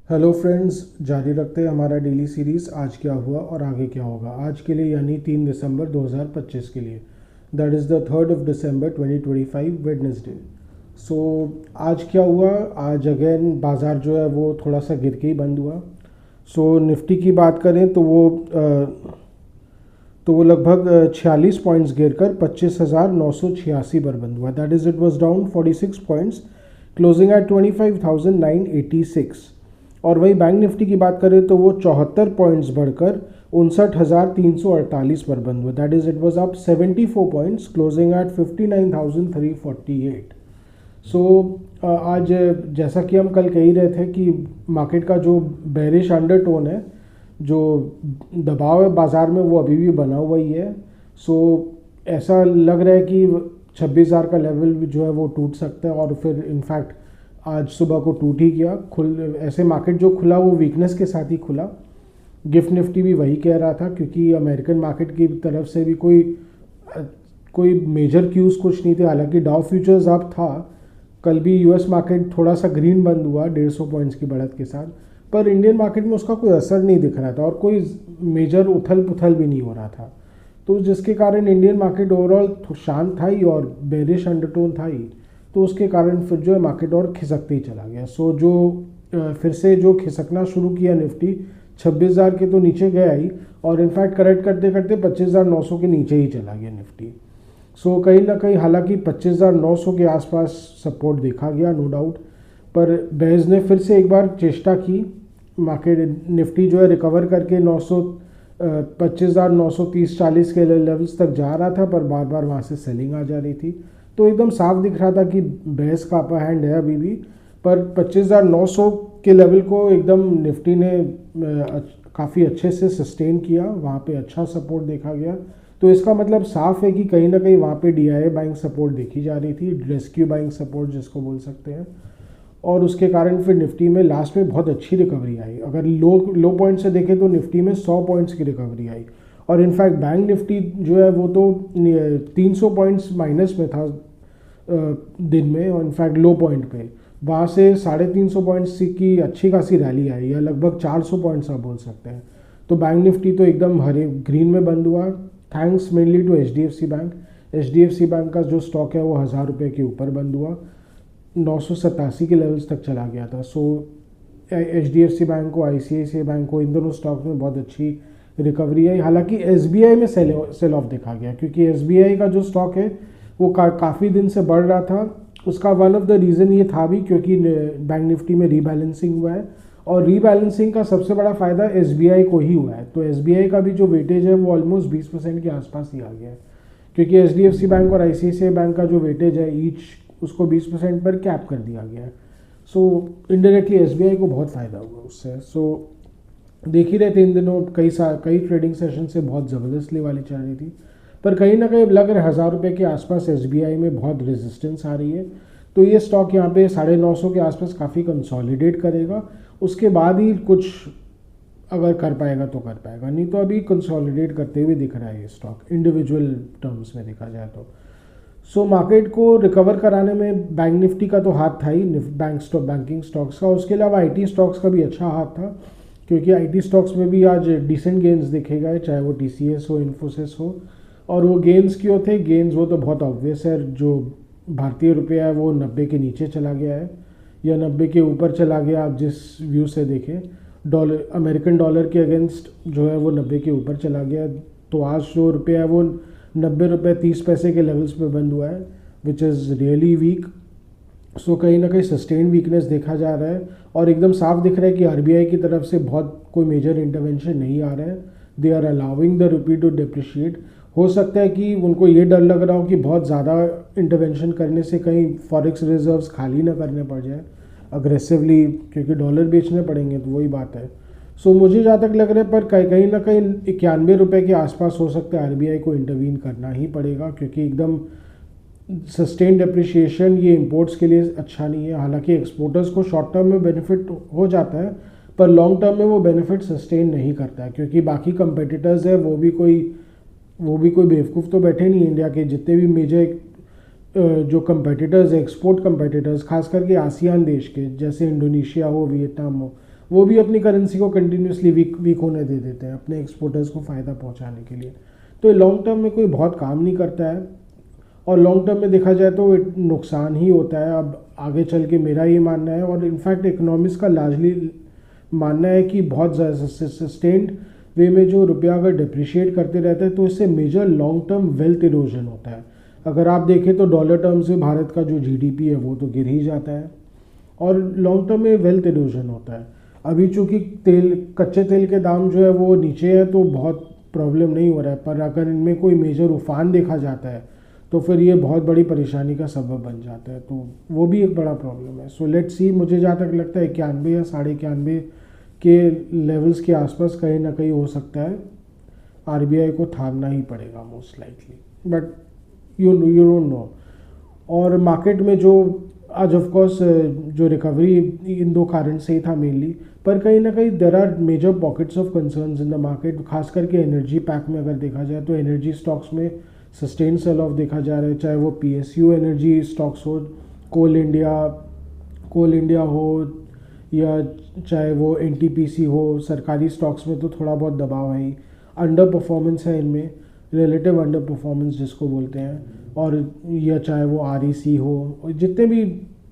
Hello friends, जारी रखते हैं हमारा डेली सीरीज़ आज क्या हुआ और आगे क्या होगा। आज के लिए यानी 3 दिसंबर 2025 के लिए, that is the 3rd of December 2025 Wednesday. So आज क्या हुआ। आज अगेन बाज़ार जो है वो थोड़ा सा गिर के ही बंद हुआ। सो निफ्टी की बात करें तो वो लगभग 46 पॉइंट्स गिर कर 25,986 पर बंद हुआ। That is it was down 46 points, closing at 25,986। और वही बैंक निफ्टी की बात करें तो वो 74 पॉइंट्स बढ़कर 59,348 पर बंद हुआ। That is it was up 74 points, closing at 59,348। So आज जैसा कि हम कल कह ही रहे थे कि मार्केट का जो बेरिश अंडरटोन है, जो दबाव है बाज़ार में, वो अभी भी बना हुआ ही है। सो ऐसा लग रहा है कि 26,000 का लेवल जो है वो टूट सकता है, और फिर इनफैक्ट आज सुबह को टूट ही गया। ऐसे मार्केट जो खुला वो वीकनेस के साथ ही खुला। गिफ्ट निफ्टी भी वही कह रहा था, क्योंकि अमेरिकन मार्केट की तरफ से भी कोई मेजर क्यूज़ कुछ नहीं थे। हालांकि डाउ फ्यूचर्स अप था। कल भी यूएस मार्केट थोड़ा सा ग्रीन बंद हुआ 150 पॉइंट्स की बढ़त के साथ, पर इंडियन मार्केट में उसका कोई असर नहीं दिख रहा था और कोई मेजर उथल पुथल भी नहीं हो रहा था। तो जिसके कारण इंडियन मार्केट ओवरऑल शांत था ही और बेरिश अंडरटोन था ही। तो उसके कारण फिर जो है मार्केट और खिसकते ही चला गया। सो जो फिर से जो खिसकना शुरू किया निफ्टी 26,000 के तो नीचे गया ही, और इनफैक्ट करेक्ट करते करते 25,900 के नीचे ही चला गया निफ्टी। सो कहीं ना कहीं हालांकि 25,900 के आसपास सपोर्ट देखा गया, नो डाउट, पर बेज ने फिर से एक बार चेष्टा की। मार्केट निफ्टी जो है रिकवर करके 25,930-40 के लेवल्स तक जा रहा था, पर बार बार वहाँ से सेलिंग आ जा रही थी। तो एकदम साफ दिख रहा था कि बेस का अपर हैंड है अभी भी, पर 25,900 के लेवल को एकदम निफ्टी ने काफ़ी अच्छे से सस्टेन किया। वहाँ पे अच्छा सपोर्ट देखा गया। तो इसका मतलब साफ है कि कहीं ना कहीं वहाँ पे डीआईए बाइंग सपोर्ट देखी जा रही थी, रेस्क्यू बाइंग सपोर्ट जिसको बोल सकते हैं। और उसके कारण फिर निफ्टी में लास्ट में बहुत अच्छी रिकवरी आई। अगर लो पॉइंट से देखें तो निफ्टी में 100 पॉइंट्स की रिकवरी आई। और इनफैक्ट बैंक निफ्टी जो है वो तो 300 पॉइंट्स माइनस में था दिन में, और इनफैक्ट लो पॉइंट पे वहाँ से 350 पॉइंट्स की अच्छी खासी रैली आई, या लगभग 400 पॉइंट्स आप बोल सकते हैं। तो बैंक निफ्टी तो एकदम हरे ग्रीन में बंद हुआ, thanks mainly to HDFC bank. HDFC bank का जो स्टॉक है वो 1,000 रुपये के ऊपर बंद हुआ, 987 के लेवल्स तक चला गया था। सो एचडीएफसी बैंक को, आईसीआईसीआई बैंक को, इन दोनों स्टॉक में बहुत अच्छी रिकवरी आई। हालांकि एसबीआई में सेल ऑफ देखा गया, क्योंकि एसबीआई का जो स्टॉक है वो काफ़ी दिन से बढ़ रहा था। उसका वन ऑफ द रीज़न ये था भी क्योंकि बैंक निफ्टी में रीबैलेंसिंग हुआ है, और रीबैलेंसिंग का सबसे बड़ा फ़ायदा एसबीआई को ही हुआ है। तो एसबीआई का भी जो वेटेज है वो ऑलमोस्ट 20% के आसपास ही आ गया है, क्योंकि एचडीएफसी बैंक और आईसीआईसीआई बैंक का जो वेटेज है ईच, उसको 20% पर कैप कर दिया गया है। सो इनडायरेक्टली एसबीआई को बहुत फ़ायदा हुआ उससे। सो देख ही रहे थे इन दिनों कई ट्रेडिंग सेशन से बहुत ज़बरदस्त वाली चल रही थी, पर कहीं ना कहीं लग रहा है 1,000 रुपये के आसपास एसबीआई में बहुत रेजिस्टेंस आ रही है। तो ये स्टॉक यहाँ पे 950 के आसपास काफ़ी कंसोलिडेट करेगा। उसके बाद ही कुछ अगर कर पाएगा तो कर पाएगा, नहीं तो अभी कंसोलिडेट करते हुए दिख रहा है ये स्टॉक इंडिविजुअल टर्म्स में देखा जाए तो। सो मार्केट को रिकवर कराने में बैंक निफ्टी का तो हाथ था ही, बैंकिंग स्टॉक्स का। उसके अलावा आईटी स्टॉक्स का भी अच्छा हाथ था, क्योंकि आईटी स्टॉक्स में भी आज डिसेंट गेंस देखे गए, चाहे वो टीसीएस हो, इन्फोसिस हो। और वो गेंस क्यों थे? गेंस वो तो बहुत ऑब्वियस है, जो भारतीय रुपया है वो 90 के नीचे चला गया है या 90 के ऊपर चला गया, आप जिस व्यू से देखें। अमेरिकन डॉलर के अगेंस्ट जो है वो 90 के ऊपर चला गया। तो आज जो रुपया है वो 90 रुपये 30 पैसे के लेवल्स पे बंद हुआ है, विच इज़ रियली वीक। सो कहीं ना कहीं सस्टेन वीकनेस देखा जा रहा है, और एकदम साफ दिख रहा है कि आरबीआई की तरफ से बहुत कोई मेजर इंटरवेंशन नहीं आ रहा है। They are allowing the rupee to depreciate. हो सकता है कि उनको ये डर लग रहा हो कि बहुत ज़्यादा इंटरवेंशन करने से कहीं फॉरेक्स रिजर्व्स खाली ना करने पड़ जाए अग्रेसिवली, क्योंकि डॉलर बेचने पड़ेंगे, तो वही बात है। सो मुझे जहाँ तक लग रहा है, पर कहीं ना कहीं 91 रुपये के आसपास हो सकता है आरबीआई को इंटरवीन करना ही पड़ेगा, क्योंकि एकदम सस्टेन डिप्रिशिएशन ये इंपोर्ट्स के लिए अच्छा नहीं है। हालांकि एक्सपोर्टर्स को शॉर्ट टर्म में बेनिफिट हो जाता है, पर लॉन्ग टर्म में वो बेनिफिट सस्टेन नहीं करता है, क्योंकि बाकी कंपेटिटर्स है वो भी कोई बेवकूफ़ तो बैठे नहीं। इंडिया के जितने भी मेजर जो कंपेटिटर्स, एक्सपोर्ट कंपेटिटर्स, खास करके आसियान देश के, जैसे इंडोनेशिया हो, वियतनाम हो, वो भी अपनी करेंसी को कंटिन्यूसली वीक होने दे देते हैं अपने एक्सपोर्टर्स को फ़ायदा पहुंचाने के लिए। तो ये लॉन्ग टर्म में कोई बहुत काम नहीं करता है, और लॉन्ग टर्म में देखा जाए तो नुकसान ही होता है। अब आगे चल के मेरा ये मानना है, और इनफैक्ट इकोनॉमिस्ट का लार्जली मानना है कि बहुत ज़्यादा सस्टेन्ड वे में जो रुपया अगर डिप्रिशिएट करते रहता है तो इससे major long term wealth erosion होता है। अगर आप देखें तो डॉलर टर्म्स में भारत का जो जीडीपी है वो तो गिर ही जाता है, और लॉन्ग टर्म में वेल्थ इरोजन होता है। अभी चूँकि कच्चे तेल के दाम जो है वो नीचे है तो बहुत प्रॉब्लम नहीं हो रहा है, पर अगर इनमें कोई मेजर उफान देखा जाता है तो फिर ये बहुत बड़ी परेशानी का सबब बन जाता है, तो वो भी एक बड़ा प्रॉब्लम है। सो लेट्स सी, मुझे जहाँ तक लगता है 91 या 91.5 के लेवल्स के आसपास कहीं ना कहीं हो सकता है। आरबीआई को थामना ही पड़ेगा most likely, but you don't know. और मार्केट में जो आज ऑफ कोर्स जो रिकवरी इन दो कारण से ही था मेनली, पर कहीं ना कहीं there are major pockets of concerns in the market. खास करके एनर्जी पैक में अगर देखा जाए तो एनर्जी स्टॉक्स में सस्टेन सेल ऑफ देखा जा रहा है, चाहे वो पीएसयू एनर्जी स्टॉक्स हो, कोल इंडिया हो, या चाहे वो एनटीपीसी हो। सरकारी स्टॉक्स में तो थोड़ा बहुत दबाव है ही, अंडर परफॉर्मेंस है इनमें, रिलेटिव अंडर परफॉर्मेंस जिसको बोलते हैं। और या चाहे वो आरईसी हो, जितने भी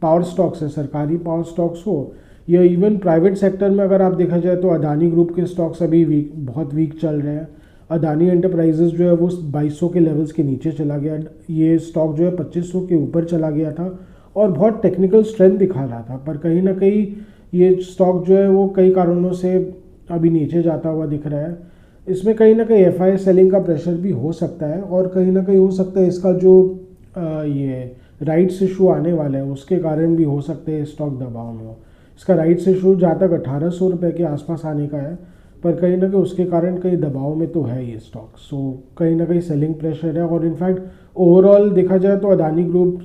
पावर स्टॉक्स हैं, सरकारी पावर स्टॉक्स हो, या इवन प्राइवेट सेक्टर में अगर आप देखा जाए तो अदानी ग्रुप के स्टॉक्स अभी बहुत वीक चल रहे हैं। अदानी एंटरप्राइजेस जो है वो 2200 के लेवल्स के नीचे चला गया, ये स्टॉक जो है 2500 के ऊपर चला गया था और बहुत टेक्निकल स्ट्रेंथ दिखा रहा था, पर कहीं ना कहीं ये स्टॉक जो है वो कई कारणों से अभी नीचे जाता हुआ दिख रहा है। इसमें कहीं ना कहीं एफआई सेलिंग का प्रेशर भी हो सकता है, और कहीं ना कहीं हो सकता है इसका जो ये राइट्स इशू आने वाला है उसके कारण भी हो सकते हैं स्टॉक दबाव में हो। इसका राइट्स इशू जहाँ तक 1800 रुपये के आसपास आने का है, पर कहीं ना कहीं उसके कारण कहीं दबाव में तो है ये स्टॉक। सो कहीं ना कहीं सेलिंग प्रेशर है, और इनफैक्ट ओवरऑल देखा जाए तो अदानी ग्रुप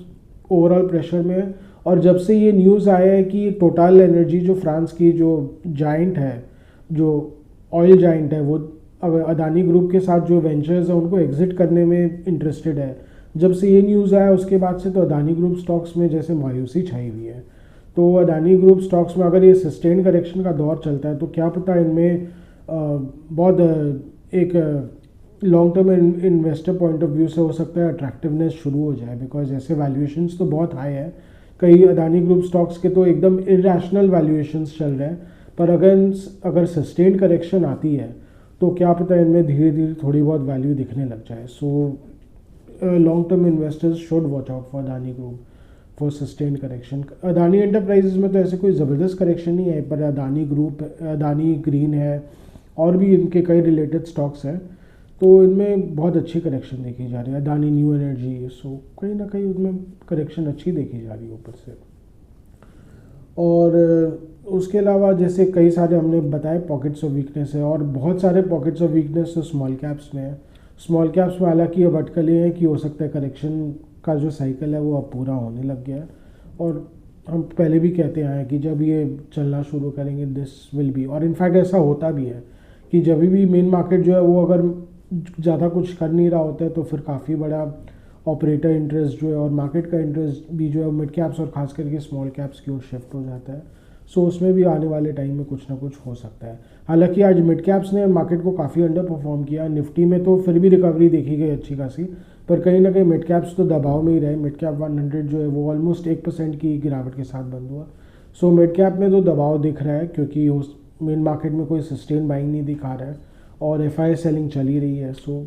ओवरऑल प्रेशर में है। और जब से ये न्यूज़ आया है कि टोटल एनर्जी जो फ्रांस की जो जाइंट है, जो ऑयल जाइंट है, वो अदानी ग्रुप के साथ जो वेंचर्स है उनको एग्जिट करने में इंटरेस्टेड है, जब से ये न्यूज़ आया उसके बाद से तो अदानी ग्रुप स्टॉक्स में जैसे मायूसी छाई हुई है। तो अदानी ग्रुप स्टॉक्स में अगर ये सस्टेन करेक्शन का दौर चलता है तो क्या पता इनमें बहुत एक long term investor point of view से हो सकता है अट्रैक्टिवनेस शुरू हो जाए, बिकॉज ऐसे वैल्यूएशंस तो बहुत हाई है। कई अदानी ग्रुप स्टॉक्स के तो एकदम इरेशनल वैल्यूएशंस चल रहे हैं, पर अगर सस्टेन करेक्शन आती है तो क्या पता इनमें धीरे धीरे थोड़ी बहुत वैल्यू दिखने लग जाए। So long term investors should watch out for Adani group for sustain correction. Adani enterprises में तो ऐसे कोई ज़बरदस्त करेक्शन नहीं है, पर अदानी ग्रुप, अदानी ग्रीन है, और भी इनके कई रिलेटेड स्टॉक्स हैं, तो इनमें बहुत अच्छी करेक्शन देखी जा रही है। अदानी न्यू एनर्जी, सो कहीं ना कहीं उसमें करेक्शन अच्छी देखी जा रही है ऊपर से। और उसके अलावा जैसे कई सारे हमने बताए पॉकेट्स ऑफ वीकनेस है, और बहुत सारे पॉकेट्स ऑफ वीकनेस तो स्मॉल कैप्स में है। स्मॉल कैप्स में हालांकि अब अटकल ये है कि हो सकता है करेक्शन का जो साइकिल है वो अब पूरा होने लग गया है, और हम पहले भी कहते आए हैं कि जब ये चलना शुरू करेंगे दिस विल बी, और इनफैक्ट ऐसा होता भी है कि जब भी मेन मार्केट जो है वो अगर ज़्यादा कुछ कर नहीं रहा होता है तो फिर काफ़ी बड़ा ऑपरेटर इंटरेस्ट जो है और मार्केट का इंटरेस्ट भी जो है मिड कैप्स और खास करके स्मॉल कैप्स की ओर शिफ्ट हो जाता है। सो उसमें भी आने वाले टाइम में कुछ ना कुछ हो सकता है। हालांकि आज मिड कैप्स ने मार्केट को काफ़ी अंडर परफॉर्म किया, निफ्टी में तो फिर भी रिकवरी देखी गई अच्छी खासी, पर कहीं ना कहीं मिड कैप्स तो दबाव में ही रहे। मिड कैप 100 जो है वो ऑलमोस्ट 1% की गिरावट के साथ बंद हुआ। सो मिड कैप में तो दबाव दिख रहा है, क्योंकि उस मेन मार्केट में कोई सस्टेन बाइंग नहीं दिखा रहा है और एफआई सेलिंग चली रही है। सो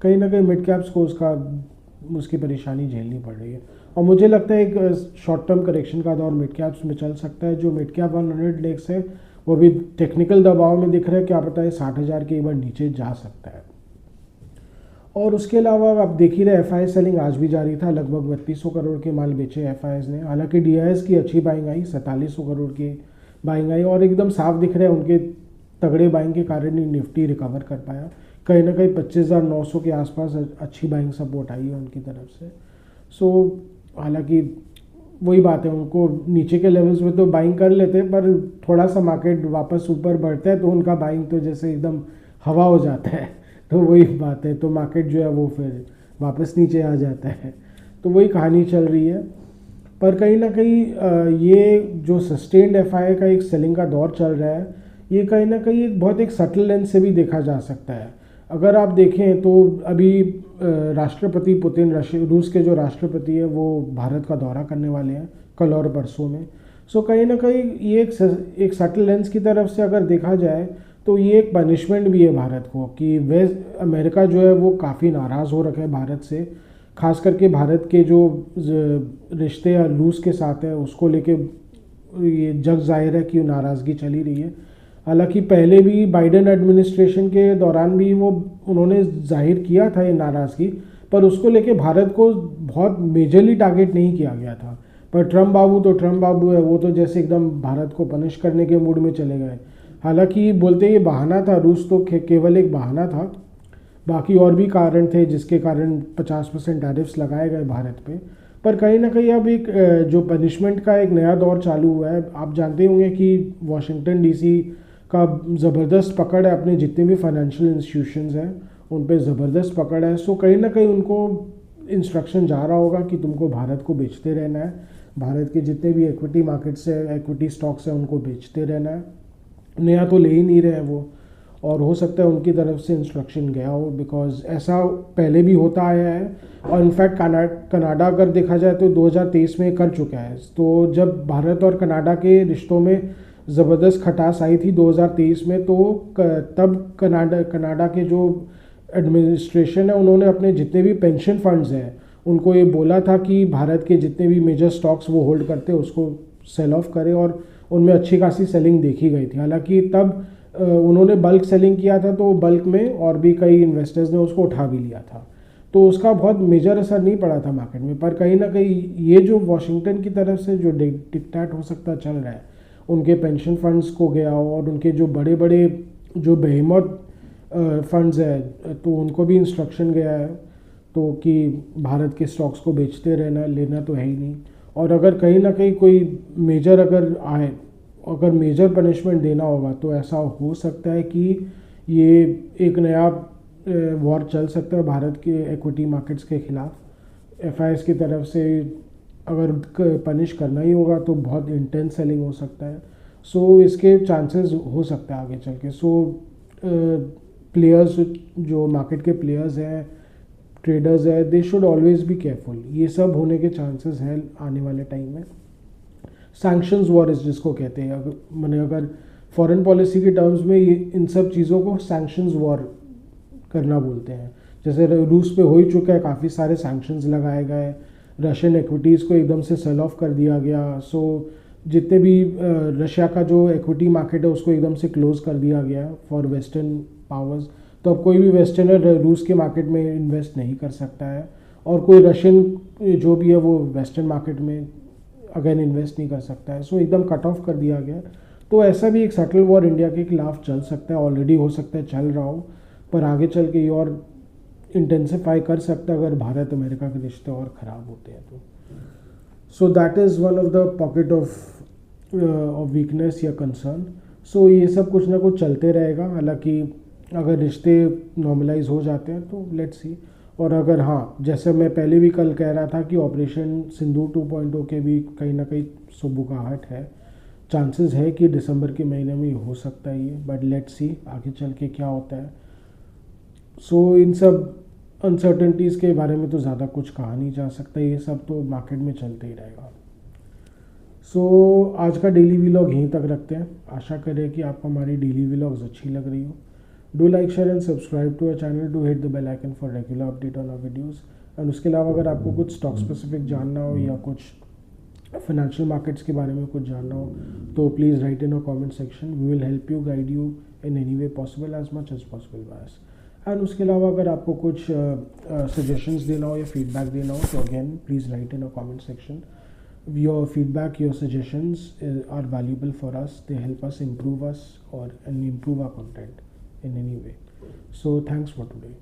कहीं ना कहीं मिड कैप्स को उसकी परेशानी झेलनी पड़ रही है, और मुझे लगता है एक शॉर्ट टर्म करेक्शन का दौर मिड कैप्स में चल सकता है। जो मिड कैप 100 इंडेक्स है वो भी टेक्निकल दबाव में दिख रहा है, क्या पता है 60,000 के एक बार नीचे जा सकता है। और उसके अलावा आप देख ही रहे एफआई सेलिंग आज भी जारी था, लगभग 3200 करोड़ के माल बेचे एफआईज ने। हालांकि डीआईएस की अच्छी बाइंग आई, 4700 करोड़ की बाइंग आई, और एकदम साफ दिख रहा है उनके तगड़े बाइंग के कारण ही निफ्टी रिकवर कर पाया। कहीं ना कहीं 25,900 के आसपास अच्छी बाइंग सपोर्ट आई है उनकी तरफ से। सो हालांकि वही बात है, उनको नीचे के लेवल्स में तो बाइंग कर लेते हैं, पर थोड़ा सा मार्केट वापस ऊपर बढ़ता है तो उनका बाइंग तो जैसे एकदम हवा हो जाता है, तो वही बात है, तो मार्केट जो है वो फिर वापस नीचे आ जाता है। तो वही कहानी चल रही है। पर कहीं ना कहीं ये जो सस्टेन्ड एफआई का एक सेलिंग का दौर चल रहा है, ये कहीं ना कहीं एक बहुत एक सटल लेंस से भी देखा जा सकता है। अगर आप देखें तो अभी राष्ट्रपति पुतिन, रूस के जो राष्ट्रपति है, वो भारत का दौरा करने वाले हैं कल और परसों में। सो कहीं ना कहीं ये एक सटल लेंस की तरफ से अगर देखा जाए तो ये एक पनिशमेंट भी है भारत को कि वेस्ट अमेरिका जो है वो काफ़ी नाराज़ हो रखा है भारत से, खास करके भारत के जो रिश्ते रूस के साथ है उसको लेके ये जग जाहिर है कि नाराज़गी चली रही है। हालांकि पहले भी बाइडेन एडमिनिस्ट्रेशन के दौरान भी उन्होंने जाहिर किया था ये नाराज़गी, पर उसको लेके भारत को बहुत मेजरली टारगेट नहीं किया गया था। पर ट्रम्प बाबू है, वो तो जैसे एकदम भारत को पनिश करने के मूड में चले गए। हालांकि बोलते ये बहाना था, रूस तो केवल एक बहाना था, बाकी और भी कारण थे जिसके कारण 50% टैरिफ्स लगाए गए भारत पे। पर कहीं ना कहीं अब एक जो पनिशमेंट का एक नया दौर चालू हुआ है। आप जानते होंगे कि वॉशिंगटन डीसी का ज़बरदस्त पकड़ है, अपने जितने भी फाइनेंशियल इंस्टीट्यूशंस हैं उन पे ज़बरदस्त पकड़ है। सो कहीं ना कहीं उनको इंस्ट्रक्शन जा रहा होगा कि तुमको भारत को बेचते रहना है, भारत के जितने भी इक्विटी मार्केट्स है, इक्विटी स्टॉक्स हैं, उनको बेचते रहना है। नया तो ले ही नहीं रहे हैं वो, और हो सकता है उनकी तरफ से इंस्ट्रक्शन गया हो, बिकॉज ऐसा पहले भी होता आया है। और इनफैक्ट कनाडा अगर देखा जाए तो 2023 में कर चुका है। तो जब भारत और कनाडा के रिश्तों में ज़बरदस्त खटास आई थी 2023 में, तो तब कनाडा के जो एडमिनिस्ट्रेशन है उन्होंने अपने जितने भी पेंशन फंड्स हैं उनको ये बोला था कि भारत के जितने भी मेजर स्टॉक्स वो होल्ड करते हैं उसको सेल ऑफ करें, और उनमें अच्छी खासी सेलिंग देखी गई थी। हालांकि तब उन्होंने बल्क सेलिंग किया था, तो बल्क में और भी कई इन्वेस्टर्स ने उसको उठा भी लिया था, तो उसका बहुत मेजर असर नहीं पड़ा था मार्केट में। पर कहीं ना कहीं ये जो वॉशिंगटन की तरफ से जो डिक्टेट हो सकता चल रहा है, उनके पेंशन फंड्स को गया हो, और उनके जो बड़े बड़े जो बेहमत फंड्स है तो उनको भी इंस्ट्रक्शन गया है तो कि भारत के स्टॉक्स को बेचते रहना, लेना तो है ही नहीं। और अगर कहीं ना कहीं कोई मेजर अगर मेजर पनिशमेंट देना होगा तो ऐसा हो सकता है कि ये एक नया वॉर चल सकता है भारत के इक्विटी मार्केट्स के खिलाफ। एफआईएस की तरफ से अगर पनिश करना ही होगा तो बहुत इंटेंस सेलिंग हो सकता है। सो इसके चांसेस हो सकता है आगे चल के। सो प्लेयर्स, जो मार्केट के प्लेयर्स हैं, ट्रेडर्स है, they should always be careful. ये सब होने के चांसेस हैं आने वाले टाइम में। सैंक्शंस वॉर जिसको कहते हैं, अगर फॉरेन पॉलिसी के टर्म्स में ये इन सब चीज़ों को सैंक्शंस वॉर करना बोलते हैं। जैसे रूस पे हो ही चुका है, काफ़ी सारे सैंक्शंस लगाए गए, रशियन इक्विटीज़ को एकदम से सेल ऑफ कर दिया गया। सो जितने भी रशिया का जो इक्विटी मार्केट है उसको एकदम से क्लोज कर दिया गया फॉर वेस्टर्न पावर्स। तो अब कोई भी वेस्टर्नर रूस के मार्केट में इन्वेस्ट नहीं कर सकता है, और कोई रशियन जो भी है वो वेस्टर्न मार्केट में अगेन इन्वेस्ट नहीं कर सकता है। सो एकदम कट ऑफ कर दिया गया। तो ऐसा भी एक सटल वॉर इंडिया के खिलाफ चल सकता है, ऑलरेडी हो सकता है चल रहा हो, पर आगे चल के ये और इंटेंसिफाई कर सकता है अगर भारत अमेरिका के रिश्ते और ख़राब होते हैं तो। So that is one of the pocket of weakness या कंसर्न। सो ये सब कुछ ना कुछ चलते रहेगा। हालांकि अगर रिश्ते नॉर्मलाइज हो जाते हैं तो लेट्स सी। और अगर हाँ, जैसे मैं पहले भी कल कह रहा था कि ऑपरेशन सिंधु 2.0 के भी कहीं ना कहीं सुबुगाहट है, चांसेस है कि दिसंबर के महीने में हो सकता है ये, बट लेट्स सी आगे चल के क्या होता है। सो इन सब अनसर्टेनिटीज़ के बारे में तो ज़्यादा कुछ कहा नहीं जा सकता, ये सब तो मार्केट में चलते ही रहेगा। सो आज का डेली व्लॉग यहीं तक रखते हैं। आशा करें कि आपको हमारी डेली व्लॉग्स अच्छी लग रही हो। Do like, share and subscribe to our channel, do hit the bell icon for regular update on our videos. And उसके अलावा अगर आपको कुछ स्टॉक स्पेसिफिक जानना हो या कुछ फाइनेंशियल मार्केट्स के बारे में कुछ जानना हो तो please write in a comment section. We will help you, guide you in any way possible, as much as possible by us. And उसके अलावा अगर आपको कुछ सजेशंस देना हो या फीडबैक देना हो तो again please write in a comment section. Your feedback, your suggestions are valuable for us. They help us improve and improve our content in any way. So thanks for today.